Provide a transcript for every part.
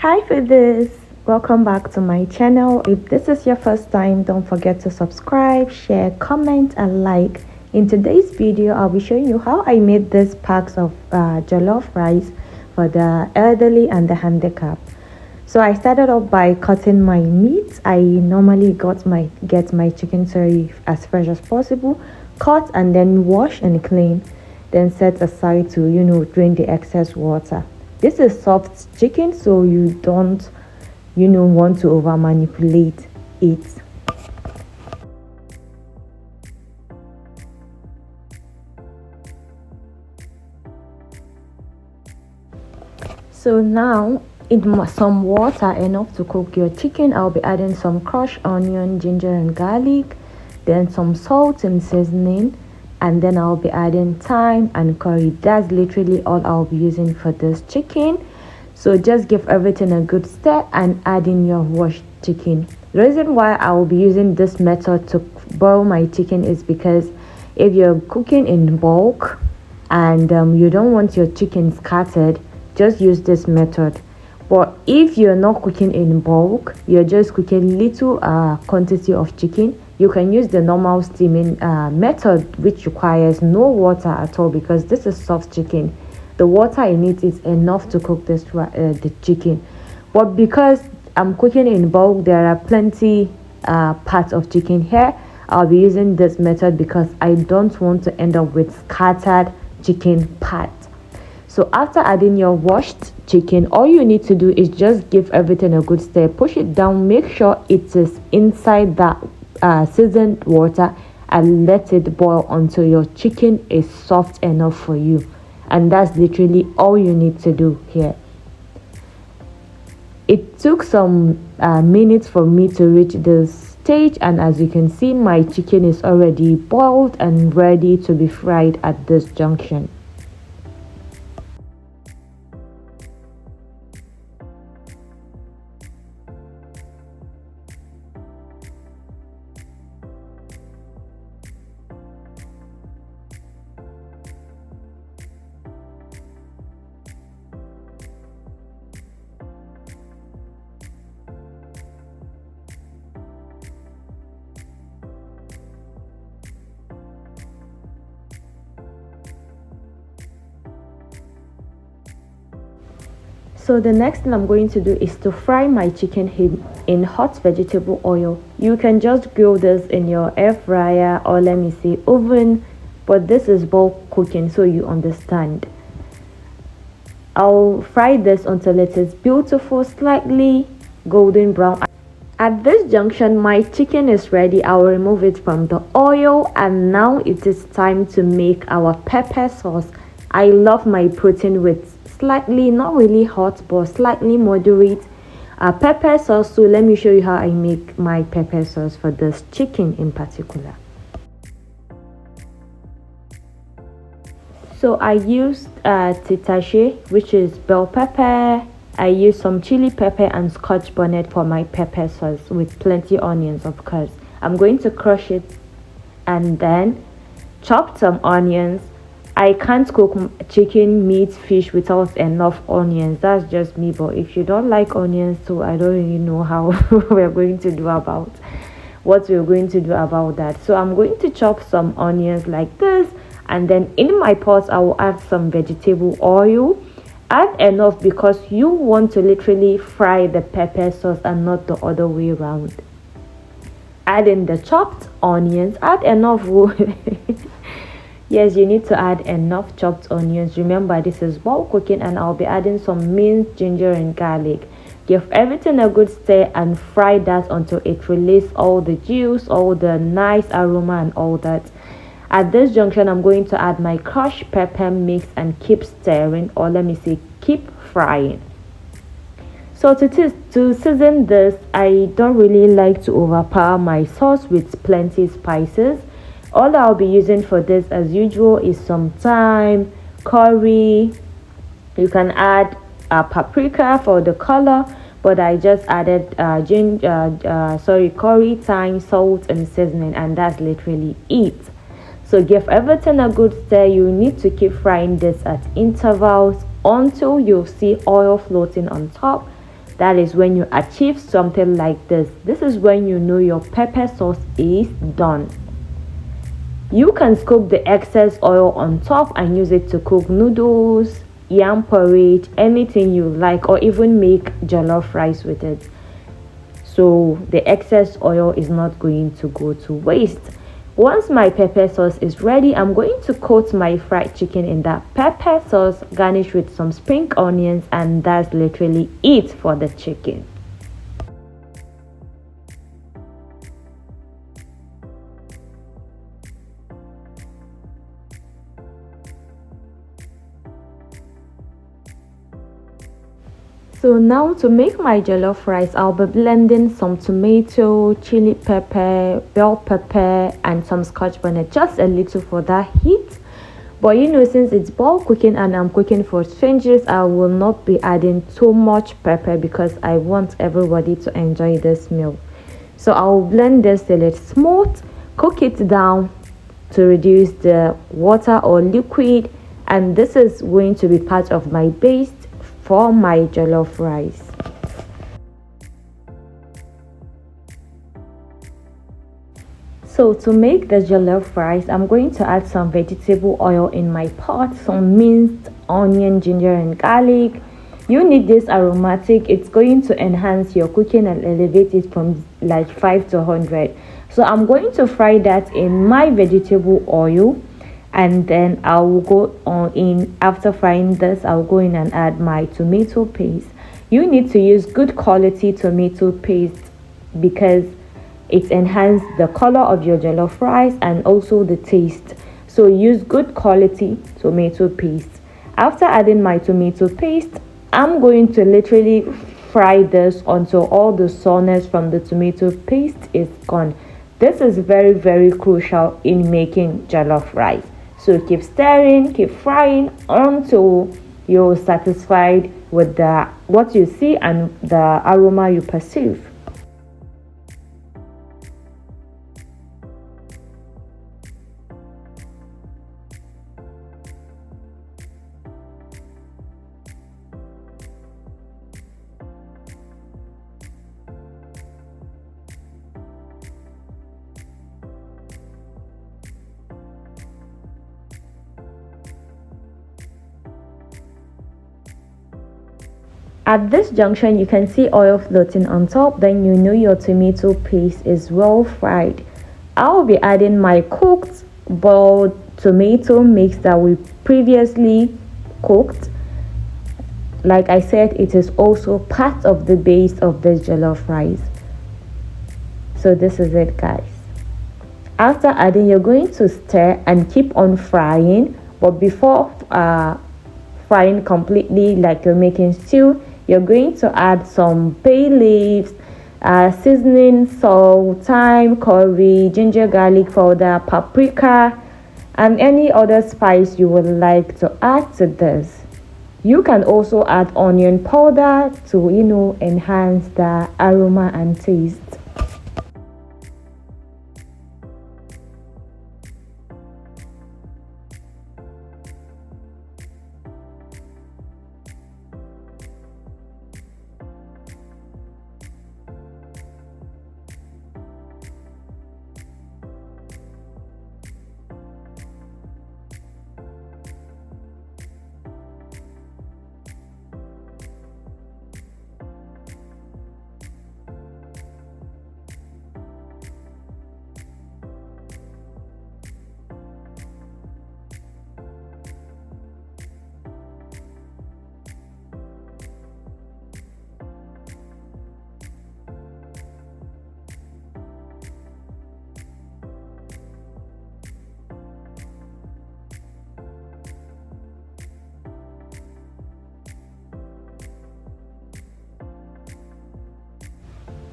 Hi for this. Welcome back to my channel. If this is your first time, don't forget to subscribe, share, comment and like. In today's video, I'll be showing you how I made these packs of jollof rice for the elderly and the handicapped. So I started off by cutting my meat. I normally get my chicken as fresh as possible, cut and then wash and clean, then set aside to drain the excess water. This is soft chicken, so you don't want to over manipulate it. So now in some water enough to cook your chicken, I'll be adding some crushed onion, ginger and garlic, then some salt and seasoning, and then I'll be adding thyme and curry. That's literally all I'll be using for this chicken. So just give everything a good stir and add in your washed chicken. The reason why I will be using this method to boil my chicken is because if you're cooking in bulk and you don't want your chicken scattered, just use this method. But if you're not cooking in bulk, you're just cooking little quantity of chicken, you can use the normal steaming method, which requires no water at all, because this is soft chicken. The water in it is enough to cook the chicken. But because I'm cooking in bulk, there are plenty parts of chicken here. I'll be using this method because I don't want to end up with scattered chicken parts. So after adding your washed chicken, all you need to do is just give everything a good stir, push it down, make sure it is inside that seasoned water, and let it boil until your chicken is soft enough for you. And that's literally all you need to do here. It took some minutes for me to reach this stage, and as you can see, my chicken is already boiled and ready to be fried at this junction. So the next thing I'm going to do is to fry my chicken in hot vegetable oil. You can just grill this in your air fryer or let me say oven, but this is bulk cooking, so you understand. I'll fry this until it is beautiful, slightly golden brown. At this junction, my chicken is ready. I'll remove it from the oil, and now it is time to make our pepper sauce. I love my protein with slightly, not really hot, but slightly moderate pepper sauce. So let me show you how I make my pepper sauce for this chicken in particular. So I used titache, which is bell pepper. I used some chili pepper and scotch bonnet for my pepper sauce, with plenty onions, of course. I'm going to crush it and then chop some onions. I can't cook chicken, meat, fish without enough onions. That's just me. But if you don't like onions, so I don't really know how we're going to do about that. So I'm going to chop some onions like this, and then in my pot I will add some vegetable oil. Add enough because you want to literally fry the pepper sauce and not the other way around. Add in the chopped onions. Add enough. Yes, you need to add enough chopped onions. Remember, this is bulk cooking, and I'll be adding some minced ginger and garlic. Give everything a good stir and fry that until it releases all the juice, all the nice aroma and all that. At this junction, I'm going to add my crushed pepper mix and keep stirring, or let me say keep frying. So to season this, I don't really like to overpower my sauce with plenty spices. All I'll be using for this, as usual, is some thyme, curry. You can add paprika for the color, but I just added curry, thyme, salt and seasoning, and that's literally it. So give everything a good stir. You need to keep frying this at intervals until you see oil floating on top. That is when you achieve something like this. This is when you know your pepper sauce is done. You can scoop the excess oil on top and use it to cook noodles, yam porridge, anything you like, or even make jollof rice with it. So the excess oil is not going to go to waste. Once my pepper sauce is ready, I'm going to coat my fried chicken in that pepper sauce, garnish with some spring onions, and that's literally it for the chicken. So now to make my jollof rice, I'll be blending some tomato, chili pepper, bell pepper, and some scotch bonnet, just a little for that heat. But since it's boil cooking and I'm cooking for strangers, I will not be adding too much pepper because I want everybody to enjoy this meal. So I'll blend this till it's smooth, cook it down to reduce the water or liquid, and this is going to be part of my base for my jollof rice. So to make the jollof rice, I'm going to add some vegetable oil in my pot, some minced onion, ginger, and garlic. You need this aromatic. It's going to enhance your cooking and elevate it from like 5 to 100. So I'm going to fry that in my vegetable oil, and then I will go on in. After frying this, I'll go in and add my tomato paste. You need to use good quality tomato paste because it enhances the color of your jollof rice and also the taste. So use good quality tomato paste. After adding my tomato paste, I'm going to literally fry this until all the sourness from the tomato paste is gone. This is very, very crucial in making jollof rice. So keep stirring, keep frying until you're satisfied with what you see and the aroma you perceive. At this junction, you can see oil floating on top, then you know your tomato paste is well fried. I'll be adding my cooked boiled tomato mix that we previously cooked. Like I said, it is also part of the base of this jollof rice. So this is it, guys. After adding, you're going to stir and keep on frying, but before frying completely like you're making stew, you're going to add some bay leaves, seasoning, salt, thyme, curry, ginger garlic powder, paprika, and any other spice you would like to add to this. You can also add onion powder to enhance the aroma and taste.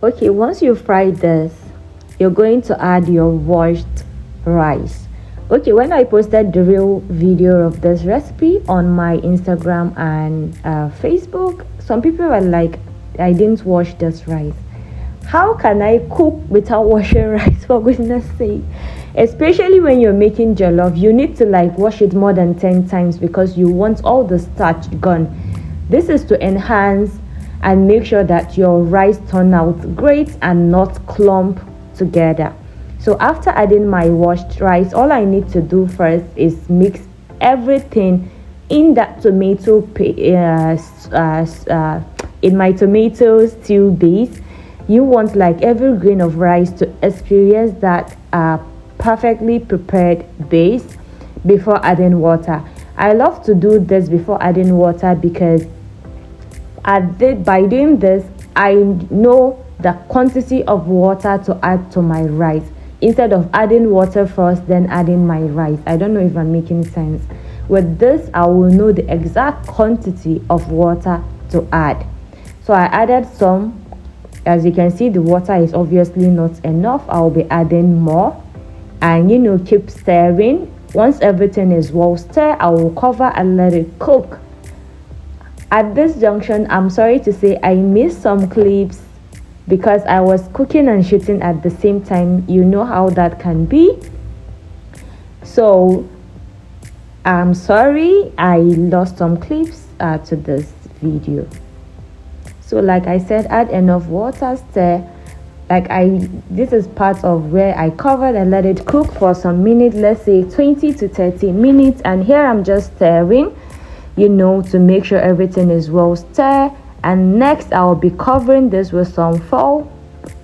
Okay, once you fry this, you're going to add your washed rice. Okay, when I posted the real video of this recipe on my Instagram and Facebook, some people were like, I didn't wash this rice. How can I cook without washing rice, for goodness sake? Especially when you're making jollof, you need to wash it more than 10 times because you want all the starch gone. This is to enhance and make sure that your rice turn out great and not clump together. So after adding my washed rice, all I need to do first is mix everything in that in my tomato stew base. You want like every grain of rice to experience that perfectly prepared base before adding water. I love to do this before adding water because by doing this, I know the quantity of water to add to my rice instead of adding water first then adding my rice. I don't know if I'm making sense. With this, I will know the exact quantity of water to add. So I added some. As you can see, the water is obviously not enough. I'll be adding more, and keep stirring. Once everything is well stirred, I will cover and let it cook. At this junction, I'm sorry to say I missed some clips because I was cooking and shooting at the same time. You know how that can be. So I'm sorry I lost some clips to this video. So like I said, add enough water, stir. This is part of where I covered and let it cook for some minutes, let's say 20 to 30 minutes. And here I'm just stirring, to make sure everything is well stirred. And next I'll be covering this with some foil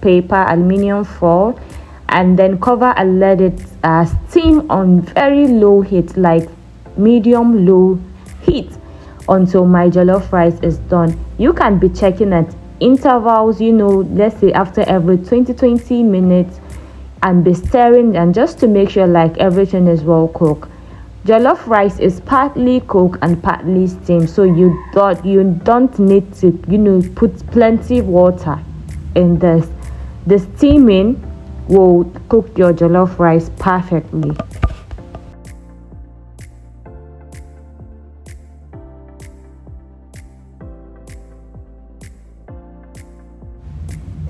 paper, aluminium foil, and then cover and let it steam on very low heat, like medium low heat, until my jollof rice is done. You can be checking at intervals, let's say after every 20 minutes, and be stirring, and just to make sure like everything is well cooked. Jollof rice is partly cooked and partly steamed, so you don't need to put plenty of water in this. The steaming will cook your jollof rice perfectly.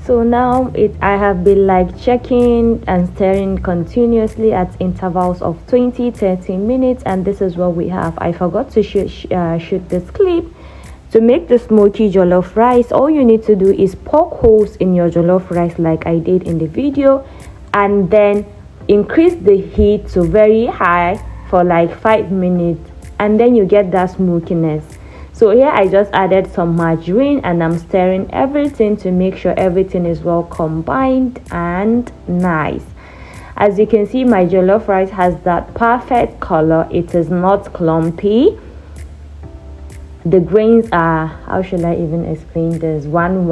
So now I have been like checking and stirring continuously at intervals of 20-30 minutes, and this is what we have. I forgot to shoot this clip. To make the smoky jollof rice, all you need to do is poke holes in your jollof rice like I did in the video, and then increase the heat to very high for like 5 minutes, and then you get that smokiness. So here I just added some margarine and I'm stirring everything to make sure everything is well combined and nice. As you can see, my jollof rice has that perfect color. It is not clumpy. The grains are, how should I even explain this, one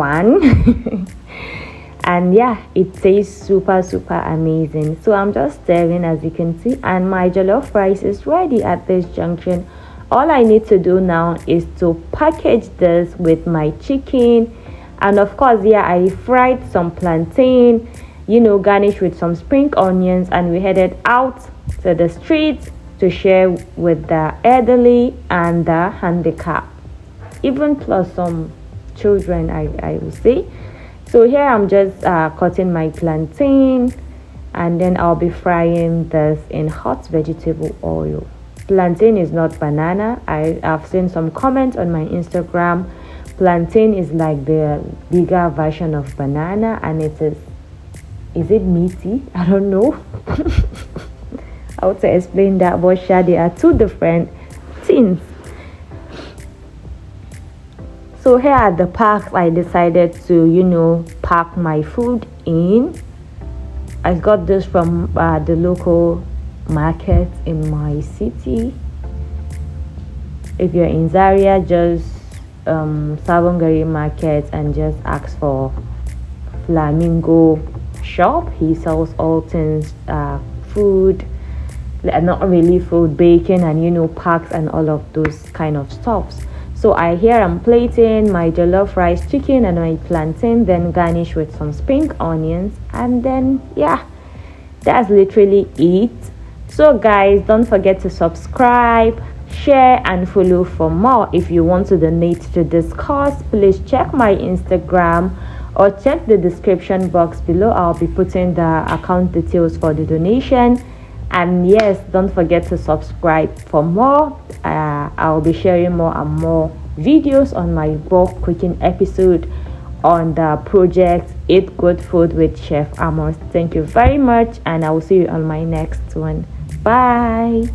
and yeah, it tastes super amazing. So I'm just stirring, as you can see, and my jollof rice is ready at this junction. All I need to do now is to package this with my chicken, and of course, yeah, I fried some plantain, garnished with some spring onions, and we headed out to the streets to share with the elderly and the handicapped, even plus some children, I will say. So here I'm just cutting my plantain, and then I'll be frying this in hot vegetable oil. Plantain is not banana. I've seen some comments on my Instagram. Plantain is like the bigger version of banana, and is it meaty? I don't know. How to explain that, but they are two different things. So here at the park, I decided to pack my food in. I got this from the local market in my city. If you're in Zaria, just Sabongari market and just ask for Flamingo shop. He sells all things food, not really food, bacon, and packs and all of those kind of stuffs. So I'm plating my jollof rice chicken and my plantain, then garnish with some spring onions, and then yeah, that's literally it. So guys, don't forget to subscribe, share, and follow for more. If you want to donate to this cause, please check my Instagram or check the description box below. I'll be putting the account details for the donation. And yes, don't forget to subscribe for more. I'll be sharing more and more videos on my bulk cooking episode on the project Eat Good Food with Chef Amors. Thank you very much, and I will see you on my next one. Bye.